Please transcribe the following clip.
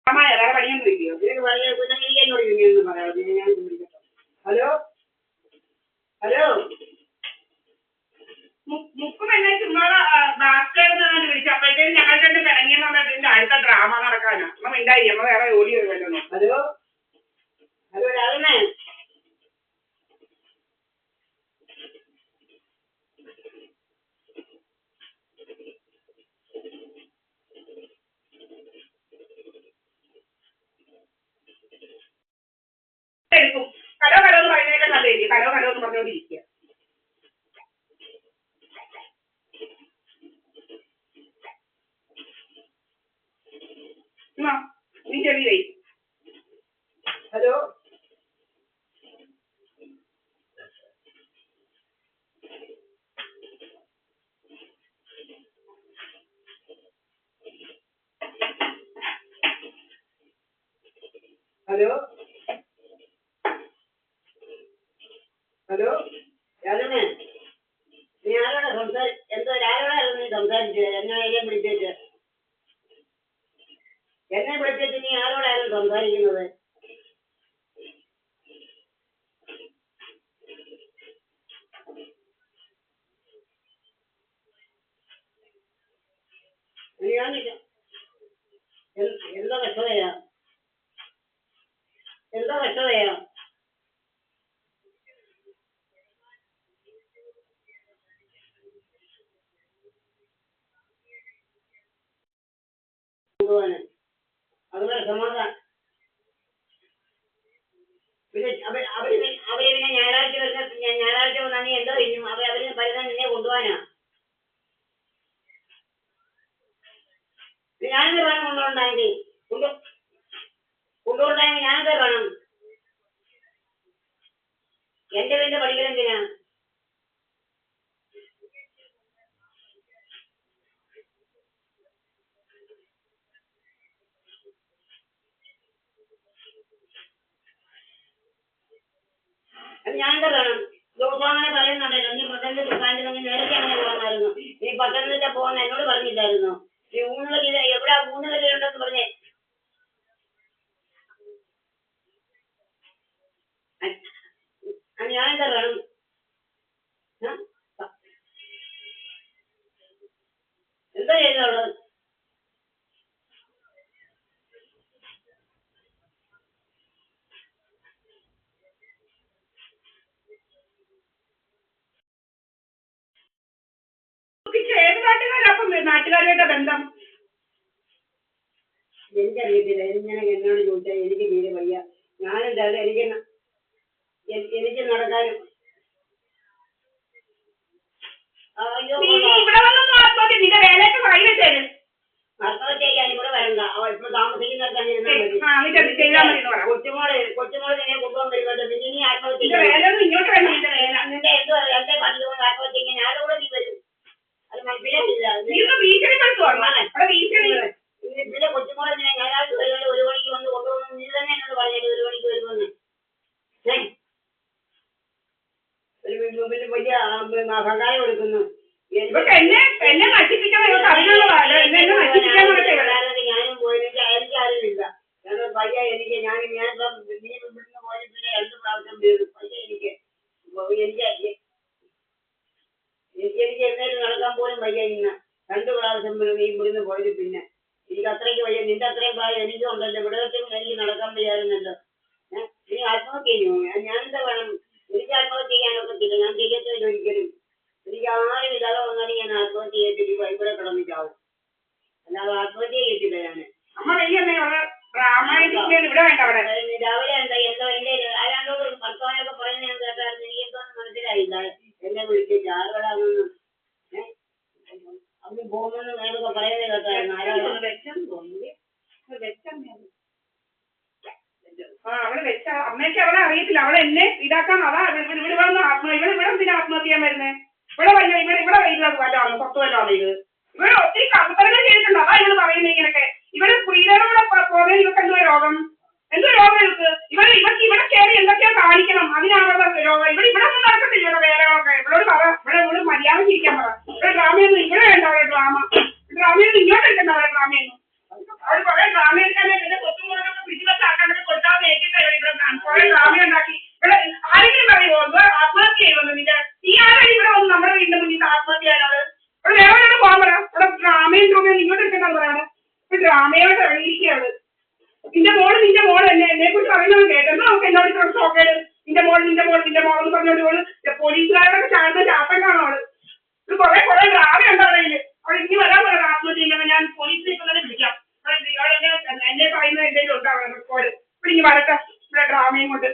വേറെ പണിയൊന്നും ഇല്ലയോ? ഇതിനൊക്കെ പറയാ പിന്നെ എനിക്ക് എന്നോട് ഇങ്ങനെയൊന്നും പറയാം. ഞാൻ വിളിക്കട്ടോ. ഹലോ ഹലോ, മുക്കും എന്നെ ചുമ്മാ ഭാസ്കരൻ വിളിച്ചു. അപ്പോഴത്തേക്കും ഞങ്ങൾ രണ്ട് പിണങ്ങിയെന്ന് പറഞ്ഞതിന്റെ അടുത്ത ഡ്രാമ നടക്കാനാ. അമ്മ മിണ്ടായി, അമ്മ വേറെ ജോലി വരുമല്ലോ. ഹലോ ഹലോ രാധനെ, എടുക്കും. കലോ കലോ എന്ന് പറയുന്നതൊക്കെ നല്ലതല്ലേ? കലോ കലോ എന്ന് പറഞ്ഞുകൊണ്ടിരിക്കുക. നീ ചെറിയ ഹലോ ഹലോ ഹലോ രാജനെ, നീ ആരോടാ എന്തോ ആരോടായിരുന്നു നീ സംസാരിച്ചത്? എന്നെ വിളിച്ചേച്ച് നീ ആരോടായിരുന്നു സംസാരിക്കുന്നത്? എന്താ കഷ്ടതയാ? എന്താ കഷ്ടതയാ? അതുപോലെ സമാധാനം. പിന്നെ അവര് പിന്നെ ഞായറാഴ്ച വന്നാൽ നീ എന്തോ ചെയ്യും? അവര് പരുന്ന നിന്നെ കൊണ്ടുപോകാനാ? ഞാനെന്ത് വേണം കൊണ്ടുപോകണ്ടായെങ്കിൽ? കൊണ്ടുപോകണ്ടായെങ്കിൽ ഞാനെന്താ വേണം? എന്റെ വീടിന്റെ പഠിക്കലെന്തിനാ? ഞാനെന്താ വേണം? ദിവസം അങ്ങനെ പറയുന്നുണ്ടല്ലോ, നീ പത്തനംതിട്ട സ്റ്റാൻഡിൽ നേരത്തെ അങ്ങനെ പോകാമായിരുന്നു. നീ പത്തനംതിട്ട പോകുന്ന എന്നോട് പറഞ്ഞില്ലായിരുന്നു? നീ എവിടെ 3 വിലയുണ്ടെന്ന് പറഞ്ഞേ? ഞാനെന്താ വേണം? എന്താ ചെയ്തവള്? ഏത് നാട്ടുകാരപ്പം നാട്ടുകാരുമായിട്ട് ബന്ധം? എനിക്കറിയത്തില്ല. ഞാൻ എന്നോട് ചോദിച്ചാൽ എനിക്ക് തീരെ വയ്യ. ഞാനെന്തായാലും എനിക്ക് നടക്കാനും. ആത്മഹത്യ ചെയ്യാൻ ഇവിടെ വരണ്ട. ഇപ്പൊ താമസിക്കുന്നിടത്ത് കൊച്ചുമോള് നിന്നെ കൊണ്ടുപോകാൻ വരുമല്ലോ. പിന്നെ നീ ആത്മഹത്യ നിന്റെ എന്തോ എന്റെ പണികൊണ്ട് ആത്മഹത്യ ഇങ്ങനെ ആരോടെ നീ വരും? അത് മനസ്സിലായില്ല. പിന്നെ കൊച്ചുമോളെ ഞായറാഴ്ച വരുമല്ലോ, 1 മണിക്ക് വന്ന് കൊണ്ടുപോകുന്നു. നീ തന്നെ എന്നോട് പറഞ്ഞല്ലോ 1 മണിക്ക് വരുമെന്ന്. വലിയ അഹങ്കാരം എടുക്കുന്നു. ഞാനും പോയിട്ട് എനിക്കാരുമില്ല. പയ്യ എനിക്ക് ഞാനിപ്പം നീ ഇവിടുന്ന് പോയി പിന്നെ 2 പ്രാവശ്യം വീഴും. പയ്യ എനിക്ക് എന്നേലും നടക്കാൻ പോലും വയ്യ. ഇന്ന് 2 പ്രാവശ്യം നീ ഇവിടുന്ന് പോയത്. പിന്നെ എനിക്ക് അത്രയ്ക്ക് വയ്യ. നിന്റെ അത്രയും പ്രായം എനിക്കും ഉണ്ടല്ലോ. ഇവിടെ വെച്ചും എനിക്ക് നടക്കാൻ വയ്യായിരുന്നല്ലോ. നീ ആത്മഹത്യ ചെയ്യുമോ? ഞാനെന്താ വേണം? എനിക്ക് ആത്മഹത്യ ചെയ്യാനൊക്കത്തില്ല. ഞാൻ ചെയ്യത്തില്ല ഒരിക്കലും. എനിക്ക് ആരും ഇല്ലാതെ വന്നാലും ഞാൻ ആത്മഹത്യ ചെയ്യത്തില്ല. ഇവിടെ കിടന്നിട്ടാവും. അല്ലാതെ ആത്മഹത്യ ചെയ്യത്തില്ല ഞാൻ. രാവിലെ എന്തോ എന്റെ ആരാണ്ടോട് ഭർത്താവിനൊക്കെ പറയുന്നത് ഞാൻ കേട്ടായിരുന്നു. എനിക്ക് എന്തോന്നും മനസ്സിലായില്ല. എന്നെ വിളിച്ചിട്ട് ആരോടാണെന്ന് അവന് പോകുമെന്ന് നേരൊക്കെ പറയുന്നത് കേട്ടായിരുന്നു. അവള് വെച്ച അമ്മയ്ക്ക് അവളെ അറിയത്തില്ല. അവളെ എന്നെ ഇതാക്കാൻ അതാ ഇവിടെ വന്ന് എന്തിനാ ആത്മഹത്യ ചെയ്യാൻ വരുന്നത്? ഇവിടെ വല്ല വല്ലതാണ് പുറത്ത് വല്ലതാണ് ഇത്. ഇവിടെ ഒത്തിരി കമ്പലങ്ങൾ ചെയ്തിട്ടുണ്ട്. അതാ ഇവള് പറയുന്നത് ഇങ്ങനൊക്കെ. ഇവിടെ സ്ത്രീകളുടെ കൂടെ പോകുന്നത് ഇവർക്ക് എന്തോ രോഗം ഇവർക്ക്? ഇവർക്ക് ഇവിടെ കയറി എന്തൊക്കെയോ കാണിക്കണം. അതിനാണോ രോഗം? ഇവിടെ ഒന്നും നടക്കത്തില്ല. ഇവിടെ വേലകളൊക്കെ ഇവളോട് പറ. ഇവിടെ മര്യാദ ഇരിക്കാൻ പറ. ഇവിടെ ഡ്രാമയൊന്നും ഇവിടെ വേണ്ട. ഡ്രാമയൊന്നും ഇങ്ങോട്ട് എടുക്കണ്ട. ഡ്രാമയൊന്നും അവർ പറയാം. ഡ്രാമ എടുക്കാനായിട്ട് കുറെ ഡ്രാമ ഉണ്ടാക്കി ഇവിടെ ആരെങ്കിലും അറിയുമോ ആത്മഹത്യ ചെയ്യുമെന്ന് നിന്റെ ഈ ആരെങ്കിലും ഇവിടെ വന്ന് നമ്മുടെ വീടിന്റെ മുന്നിൽ ആത്മഹത്യ ചെയ്യാനാണ് ഇവിടെ വേറെ പോകാൻ പറയാം ഇവിടെ ഡ്രാമയും ഡ്രാമയും ഇങ്ങോട്ട് എടുക്കാൻ പറയാണ് ഇപ്പൊ ഡ്രാമയോട്ട് ഇറങ്ങിയിരിക്കുകയാണ് നിന്റെ മോള് എന്നെ കുറിച്ച് പറയുന്നത് കേട്ടെന്ന് നമുക്ക് എന്നോട് ഇത്ര ഷോക്കേട് നിന്റെ മോൾ എന്ന് പറഞ്ഞോണ്ട് പോലീസുകാരോടൊക്കെ ചാടുന്ന ചാട്ടം കാണും അവള് ഇത് കുറെ ഡ്രാമ ഉണ്ട് അവിടെ ഇനി വരാൻ പറയാം ആത്മഹത്യ ഇല്ലെങ്കിൽ ഞാൻ പോലീസിനെ ഇപ്പൊ തന്നെ വിളിക്കാം എന്നെ പറയുന്നത് എന്തെങ്കിലും ഉണ്ടാവണം റെക്കോർഡ് ഇപ്പൊ ഇനി വരട്ടെ ഇവിടെ ഡ്രാമയും കൊണ്ട്